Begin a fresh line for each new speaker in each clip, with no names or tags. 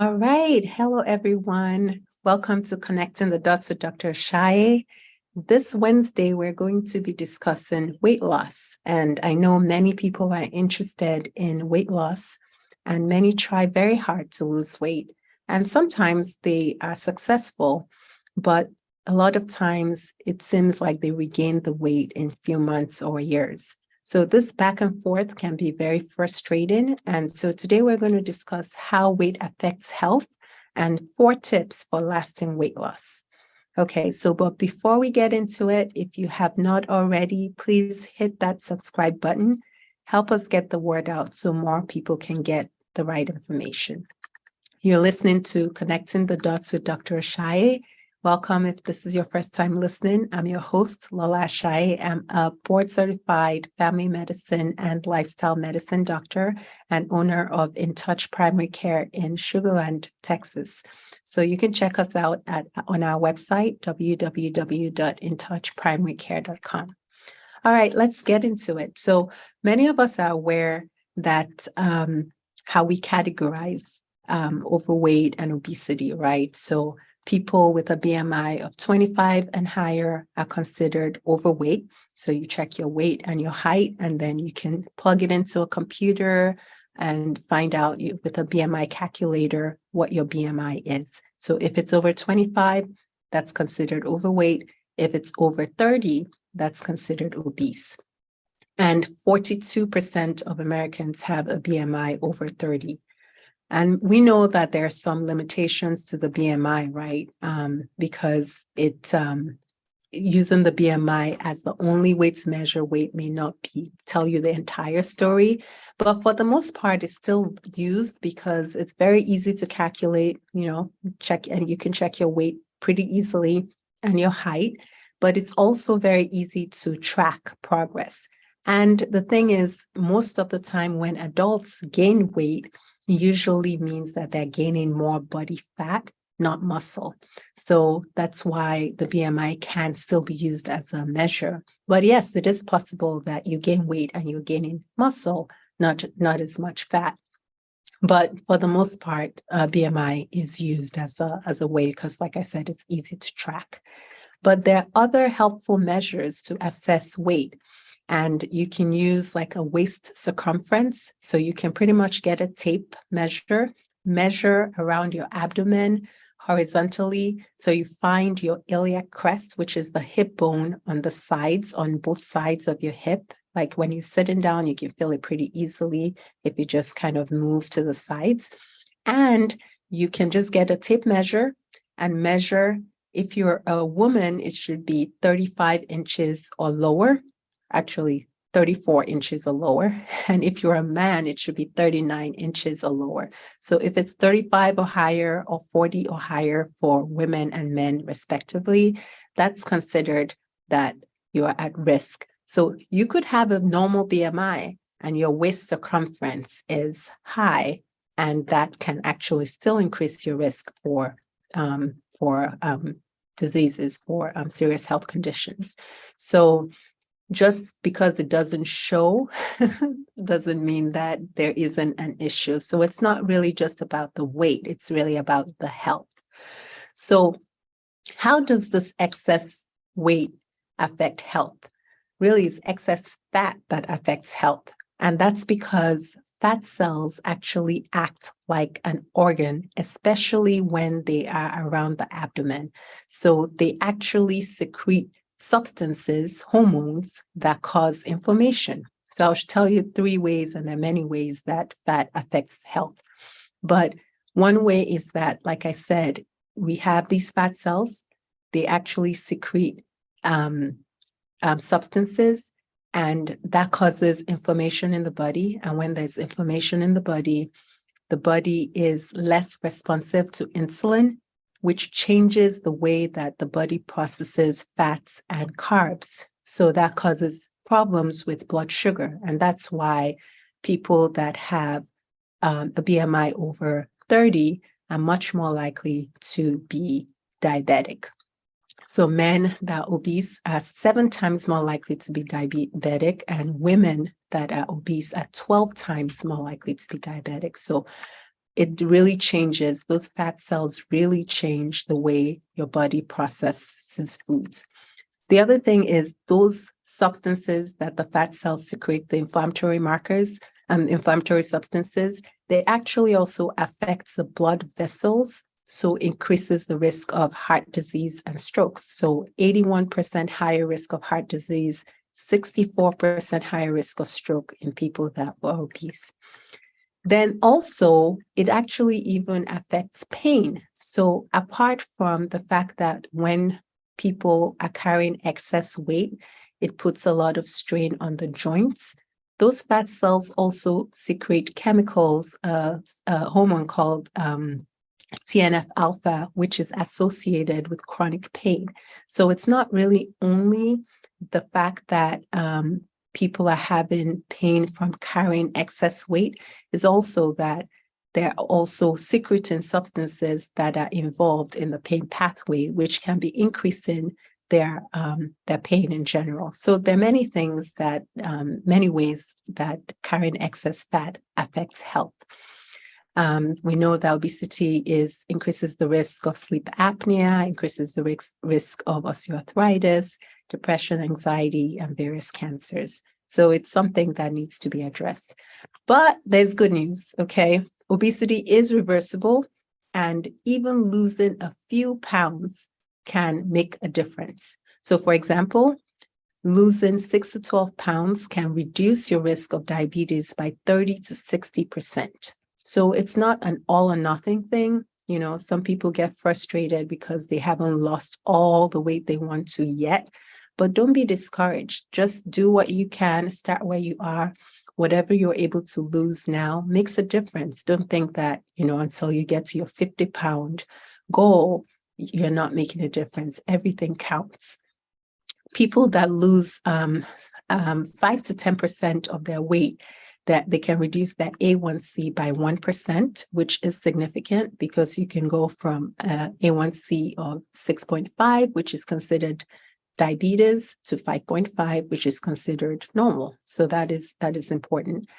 All right. Hello, everyone. Welcome to Connecting the Dots with Dr. Ashaye. This Wednesday, we're going to be discussing weight loss. And I know many people are interested in weight loss, and many try very hard to lose weight. And sometimes they are successful, but a lot of times it seems like they regain the weight in a few months or years. So this back and forth can be very frustrating. And so today we're going to discuss how weight affects health and 4 tips for lasting weight loss. Okay, so but before we get into it, if you have not already, please hit that subscribe button. Help us get the word out so more people can get the right information. You're listening to Connecting the Dots with Dr. Ashaye. Welcome if this is your first time listening. I'm your host, Lola Ashaye. I'm a board-certified family medicine and lifestyle medicine doctor and owner of In Touch Primary Care in Sugar Land, Texas. So you can check us out on our website, www.intouchprimarycare.com. All right, let's get into it. So many of us are aware that how we categorize overweight and obesity, right? So people with a BMI of 25 and higher are considered overweight. So you check your weight and your height, and then you can plug it into a computer and find out with a BMI calculator what your BMI is. So if it's over 25, that's considered overweight. If it's over 30, that's considered obese. And 42% of Americans have a BMI over 30. And we know that there are some limitations to the BMI, right? Because using the BMI as the only way to measure weight may not tell you the entire story. But for the most part, it's still used because it's very easy to calculate, check, and you can check your weight pretty easily and your height. But it's also very easy to track progress. And the thing is, most of the time when adults gain weight, usually means that they're gaining more body fat, not muscle. So that's why the BMI can still be used as a measure. But yes, it is possible that you gain weight and you're gaining muscle, not as much fat. But for the most part, BMI is used as a way because, like I said, it's easy to track. But there are other helpful measures to assess weight. And you can use like a waist circumference. So you can pretty much get a tape measure around your abdomen horizontally. So you find your iliac crest, which is the hip bone on the sides, on both sides of your hip. Like when you're sitting down, you can feel it pretty easily if you just kind of move to the sides. And you can just get a tape measure and measure. If you're a woman, it should be 35 inches or lower. Actually 34 inches or lower. And if you're a man, it should be 39 inches or lower. So if it's 35 or higher or 40 or higher for women and men respectively, that's considered that you're at risk. So you could have a normal BMI and your waist circumference is high, and that can actually still increase your risk for diseases, for serious health conditions. So just because it doesn't show doesn't mean that there isn't an issue. So it's not really just about the weight, it's really about the health. So how does this excess weight affect health? Really, it's excess fat that affects health. And that's because fat cells actually act like an organ, especially when they are around the abdomen. So they actually secrete substances, hormones that cause inflammation. So I'll tell you 3 ways, and there are many ways that fat affects health. But one way is that, like I said, we have these fat cells. They actually secrete substances, and that causes inflammation in the body. And when there's inflammation in the body is less responsive to insulin, which changes the way that the body processes fats and carbs. So that causes problems with blood sugar. And that's why people that have a BMI over 30 are much more likely to be diabetic. So men that are obese are 7 times more likely to be diabetic, and women that are obese are 12 times more likely to be diabetic. So it really changes, those fat cells really change the way your body processes foods. The other thing is those substances that the fat cells secrete, the inflammatory markers and inflammatory substances, they actually also affect the blood vessels, so increases the risk of heart disease and strokes. So 81% higher risk of heart disease, 64% higher risk of stroke in people that were obese. Then also, it actually even affects pain. So apart from the fact that when people are carrying excess weight, it puts a lot of strain on the joints. Those fat cells also secrete chemicals, a hormone called TNF alpha, which is associated with chronic pain. So it's not really only the fact that people are having pain from carrying excess weight, is also that there are also secreting substances that are involved in the pain pathway, which can be increasing their pain in general. So there are many things that, many ways that carrying excess fat affects health. We know that obesity increases the risk of sleep apnea, increases the risk of osteoarthritis, depression, anxiety, and various cancers. So it's something that needs to be addressed. But there's good news, okay? Obesity is reversible, and even losing a few pounds can make a difference. So for example, losing 6 to 12 pounds can reduce your risk of diabetes by 30 to 60%. So it's not an all or nothing thing. You know, some people get frustrated because they haven't lost all the weight they want to yet, but don't be discouraged. Just do what you can, start where you are. Whatever you're able to lose now makes a difference. Don't think that, you know, until you get to your 50-pound goal, you're not making a difference. Everything counts. People that lose 5 to 10% of their weight, that they can reduce that A1C by 1%, which is significant because you can go from A1C of 6.5, which is considered diabetes, to 5.5, which is considered normal. So that is important.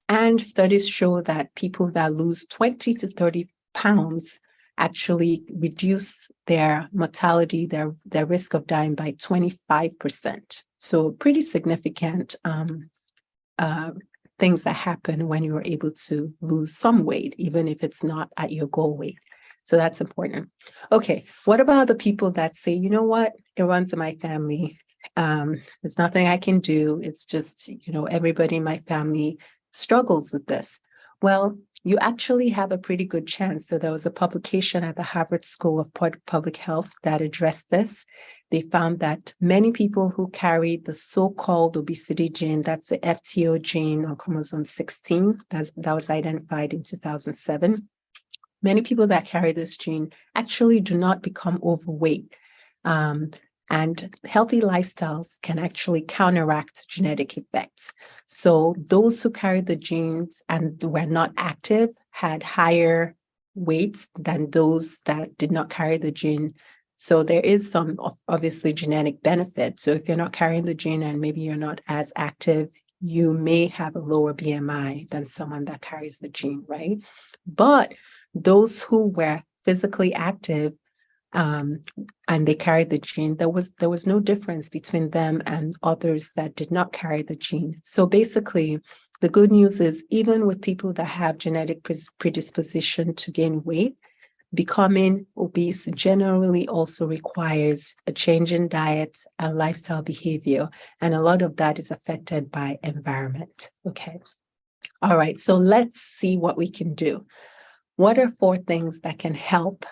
And studies show that people that lose 20 to 30 pounds actually reduce their mortality, their risk of dying by 25%. So pretty significant things that happen when you're able to lose some weight, even if it's not at your goal weight. So that's important. Okay, what about the people that say, you know what, it runs in my family. There's nothing I can do. It's just, you know, everybody in my family struggles with this. Well, you actually have a pretty good chance. So there was a publication at the Harvard School of Public Health that addressed this. They found that many people who carry the so-called obesity gene, that's the FTO gene on chromosome 16, that was identified in 2007. Many people that carry this gene actually do not become overweight. And healthy lifestyles can actually counteract genetic effects. So those who carry the genes and were not active had higher weights than those that did not carry the gene. So there is some obviously genetic benefit. So if you're not carrying the gene and maybe you're not as active, you may have a lower BMI than someone that carries the gene, right? But those who were physically active and they carried the gene, there was no difference between them and others that did not carry the gene. So basically, the good news is even with people that have genetic predisposition to gain weight, becoming obese generally also requires a change in diet and lifestyle behavior. And a lot of that is affected by environment. Okay. All right. So let's see what we can do. What are 4 things that can help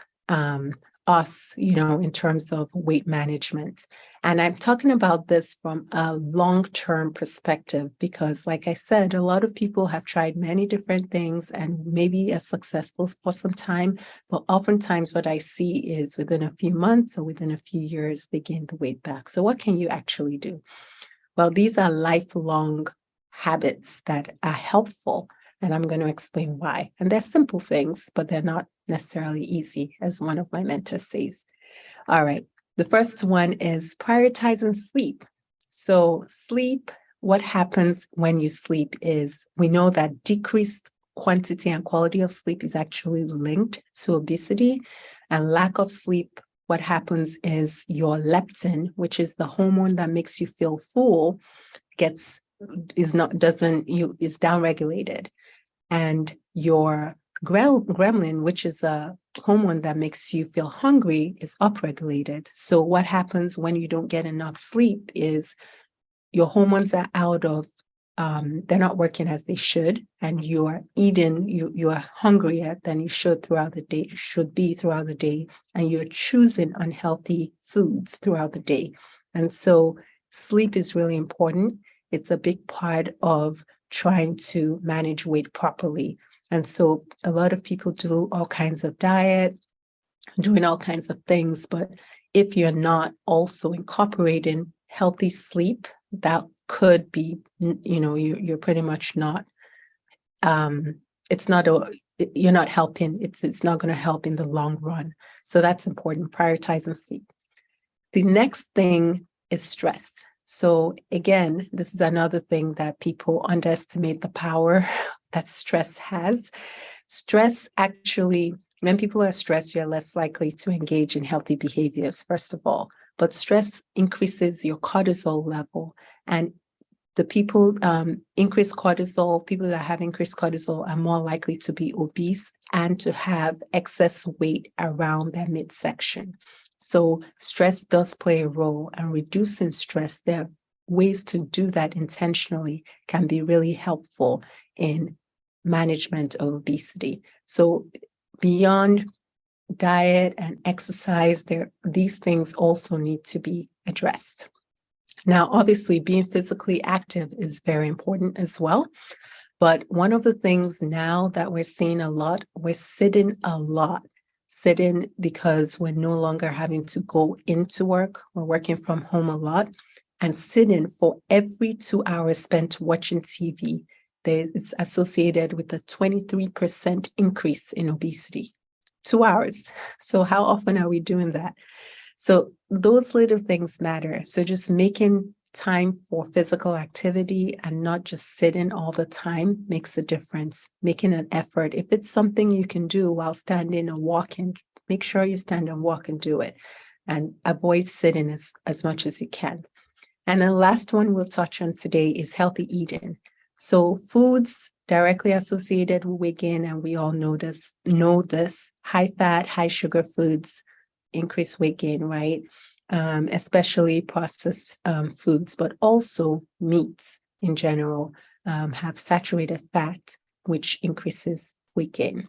us, you know, in terms of weight management? And I'm talking about this from a long-term perspective because, like I said, a lot of people have tried many different things and maybe are successful for some time, but oftentimes what I see is within a few months or within a few years, they gain the weight back. So what can you actually do? Well, these are lifelong habits that are helpful. And I'm going to explain why. And they're simple things, but they're not necessarily easy, as one of my mentors says. All right. The first one is prioritizing sleep. So sleep, what happens when you sleep is we know that decreased quantity and quality of sleep is actually linked to obesity. And lack of sleep, what happens is your leptin, which is the hormone that makes you feel full, is downregulated. And your gremlin, which is a hormone that makes you feel hungry, is upregulated. So what happens when you don't get enough sleep is your hormones are out of, they're not working as they should, and you are hungrier than you should be throughout the day, and you're choosing unhealthy foods throughout the day. And so sleep is really important. It's a big part of trying to manage weight properly. And so a lot of people do all kinds of diet, doing all kinds of things, but if you're not also incorporating healthy sleep, that could be, you're pretty much not, you're not helping. It's not going to help in the long run. So that's important, prioritizing sleep. The next thing is stress. So again, this is another thing that people underestimate the power that stress has. Stress actually, when people are stressed, you're less likely to engage in healthy behaviors, first of all. But stress increases your cortisol level. And the people increased cortisol, people that have increased cortisol are more likely to be obese and to have excess weight around their midsection. So stress does play a role, and reducing stress, there are ways to do that intentionally, can be really helpful in management of obesity. So beyond diet and exercise, these things also need to be addressed. Now, obviously, being physically active is very important as well. But one of the things now that we're seeing a lot, we're sitting a lot. Sitting because we're no longer having to go into work. We're working from home a lot. And sitting, for every 2 hours spent watching TV, it's associated with a 23% increase in obesity. 2 hours. So how often are we doing that? So those little things matter. So just making time for physical activity and not just sitting all the time makes a difference. Making an effort. If it's something you can do while standing or walking, make sure you stand and walk and do it. And avoid sitting as much as you can. And the last one we'll touch on today is healthy eating. So foods directly associated with weight gain, and we all know this, high fat, high sugar foods increase weight gain, right? Especially processed foods, but also meats in general have saturated fat, which increases weight gain,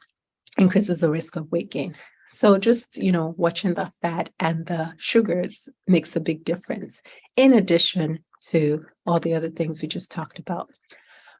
increases the risk of weight gain. So just, watching the fat and the sugars makes a big difference, in addition to all the other things we just talked about.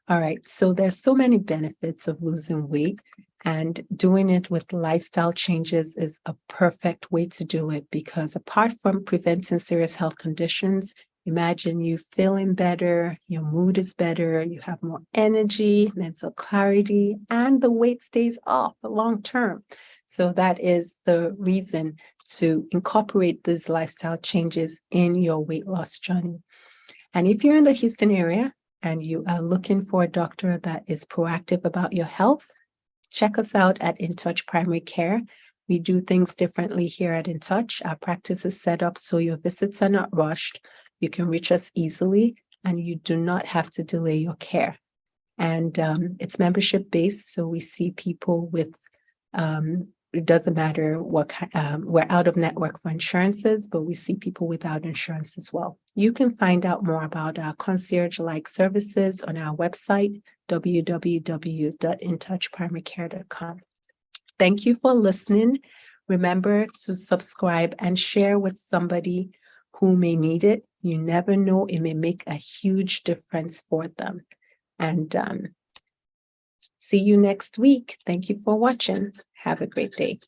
All right, so there's so many benefits of losing weight, and doing it with lifestyle changes is a perfect way to do it, because apart from preventing serious health conditions, imagine you feeling better, your mood is better, you have more energy, mental clarity, and the weight stays off long term. So that is the reason to incorporate these lifestyle changes in your weight loss journey. And if you're in the Houston area and you are looking for a doctor that is proactive about your health, check us out at In Touch Primary Care. We do things differently here at In Touch. Our practice is set up so your visits are not rushed. You can reach us easily, and you do not have to delay your care. And it's membership based, so we see people with it doesn't matter what we're out of network for insurances, but we see people without insurance as well. You can find out more about our concierge-like services on our website, www.intouchprimarycare.com. Thank you for listening. Remember to subscribe and share with somebody who may need it. You never know, it may make a huge difference for them. And see you next week. Thank you for watching. Have a great day.